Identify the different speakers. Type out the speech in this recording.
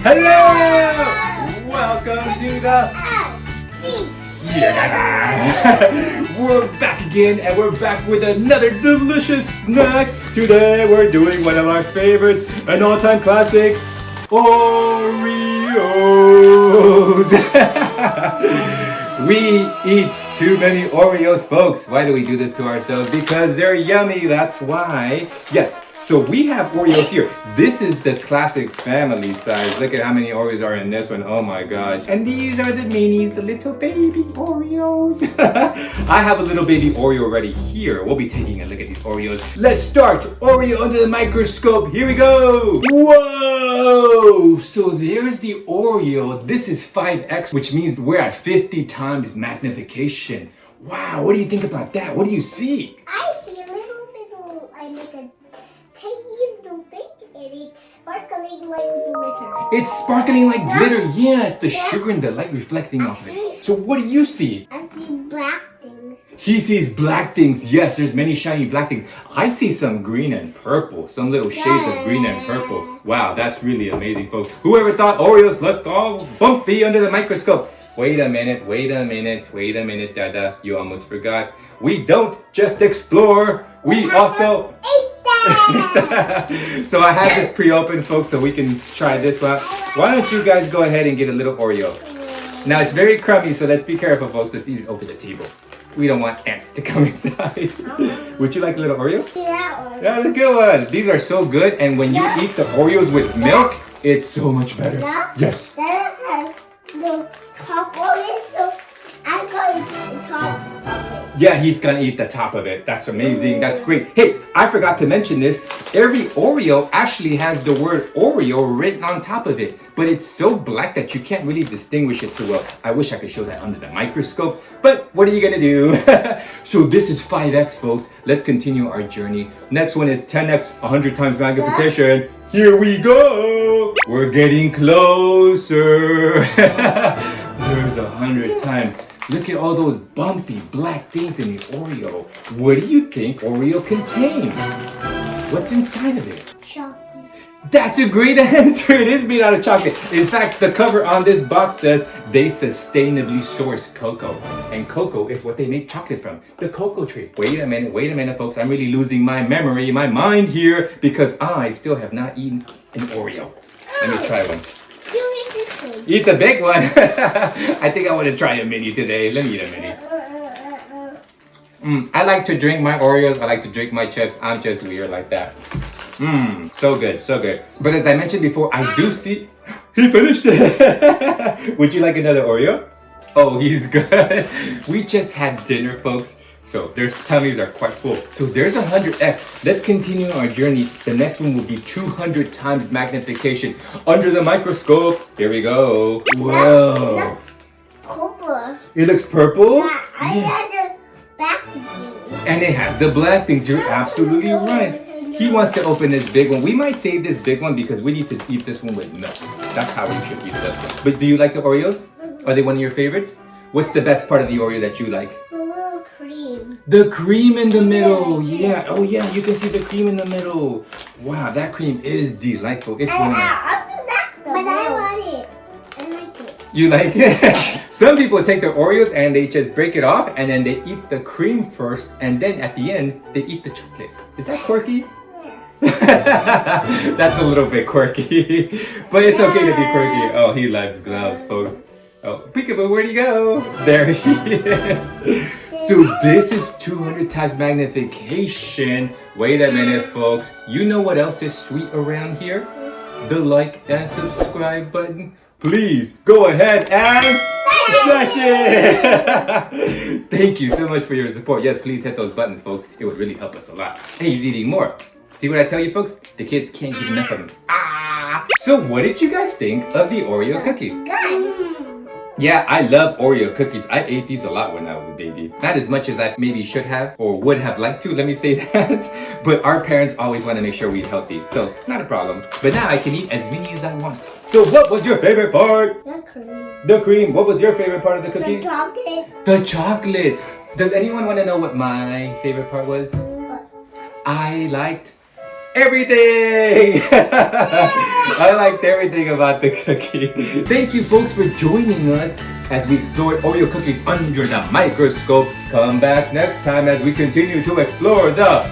Speaker 1: Hello! Welcome to the... Yeah! We're back again and we're back with another delicious snack. Today we're doing one of our favorites, an all-time classic, Oreos! We eat too many Oreos, folks. Why do we do this to ourselves? Because they're yummy, that's why. Yes, so we have Oreos here. This is the classic family size. Look at how many Oreos are in this one. Oh my gosh. And these are the minis, the little baby Oreos. I have a little baby Oreo right here. We'll be taking a look at these Oreos. Let's start. Oreo under the microscope. Here we go. Whoa! So there's the Oreo. This is 5x, which means we're at 50 times magnification. Wow, what do you think about that? What do you see?
Speaker 2: I see a little bit of, like a tiny little thing, and it's sparkling like glitter.
Speaker 1: It's sparkling like glitter. Yeah, it's the sugar and the light reflecting off of it. So what do you see?
Speaker 2: I see black things.
Speaker 1: He sees black things. Yes, there's many shiny black things. I see some green and purple, some little shades of green and purple. Wow, that's really amazing, folks. Whoever thought Oreos look all bumpy under the microscope? Wait a minute, Dada. You almost forgot. We don't just explore, we also
Speaker 2: eat that!
Speaker 1: So I have this pre-opened, folks, so we can try this one. Why don't you guys go ahead and get a little Oreo? Now it's very crummy, so let's be careful, folks. Let's eat it over the table. We don't want ants to come inside. Would you like a little Oreo?
Speaker 2: Yeah.
Speaker 1: That's a good one. These are so good, and when you eat the Oreos with milk, it's so much better. Yes.
Speaker 2: That has the top of it, so I'm going to eat the top of it.
Speaker 1: Yeah, he's gonna eat the top of it. That's amazing. That's great. Hey, I forgot to mention this. Every Oreo actually has the word Oreo written on top of it, but it's so black that you can't really distinguish it too well. I wish I could show that under the microscope, but what are you gonna do? So this is 5x, folks. Let's continue our journey. Next one is 10x, 100 times magnification. Here we go. We're getting closer. There's 100 times. Look at all those bumpy black things in the Oreo. What do you think Oreo contains? What's inside of it?
Speaker 2: Chocolate.
Speaker 1: That's a great answer. It is made out of chocolate. In fact, the cover on this box says they sustainably source cocoa. And cocoa is what they make chocolate from. The cocoa tree. Wait a minute, folks. I'm really losing my memory, my mind here, because I still have not eaten an Oreo. Let me try one.
Speaker 2: You eat this one.
Speaker 1: Eat the big one. I think I want to try a mini today. Let me eat a mini. I like to drink my Oreos. I like to drink my chips. I'm just weird like that. So good, so good. But as I mentioned before, I do see... He finished it. Would you like another Oreo? Oh, he's good. We just had dinner, folks. So their tummies are quite full. So there's 100x. Let's continue our journey. The next one will be 200 times magnification under the microscope. Here we go. Whoa.
Speaker 2: It looks purple.
Speaker 1: It looks purple?
Speaker 2: Yeah, I had the black things.
Speaker 1: And it has the black things. You're absolutely right. He wants to open this big one. We might save this big one because we need to eat this one with milk. That's how we should eat this one. But do you like the Oreos? Are they one of your favorites? What's the best part of the Oreo that you like?
Speaker 2: The little cream.
Speaker 1: The cream in the middle. Yeah. Oh yeah, you can see the cream in the middle. Wow, that cream is delightful. It's one of my...
Speaker 2: But I want it. I like it.
Speaker 1: You like it? Some people take their Oreos and they just break it off and then they eat the cream first and then at the end they eat the chocolate. Is that quirky? That's a little bit quirky, but it's okay to be quirky. Oh, he likes gloves, folks. Oh, peekaboo, where'd he go? There he is. So this is 200 times magnification. Wait a minute, folks. You know what else is sweet around here? The like and subscribe button. Please go ahead and smash it. Thank you so much for your support. Yes, please hit those buttons, folks. It would really help us a lot. Hey, he's eating more. See what I tell you, folks? The kids can't get enough of them. So what did you guys think of the Oreo cookie?
Speaker 2: Good.
Speaker 1: Yeah, I love Oreo cookies. I ate these a lot when I was a baby. Not as much as I maybe should have or would have liked to, let me say that. But our parents always want to make sure we eat healthy, so not a problem. But now I can eat as many as I want. So what was your favorite part?
Speaker 2: The cream.
Speaker 1: The cream. What was your favorite part of the cookie?
Speaker 2: The chocolate.
Speaker 1: The chocolate. Does anyone want to know what my favorite part was?
Speaker 2: What?
Speaker 1: I liked everything. I liked everything about the cookie. Thank you, folks, for joining us as we explored Oreo cookies under the microscope. Come back next time as we continue to explore the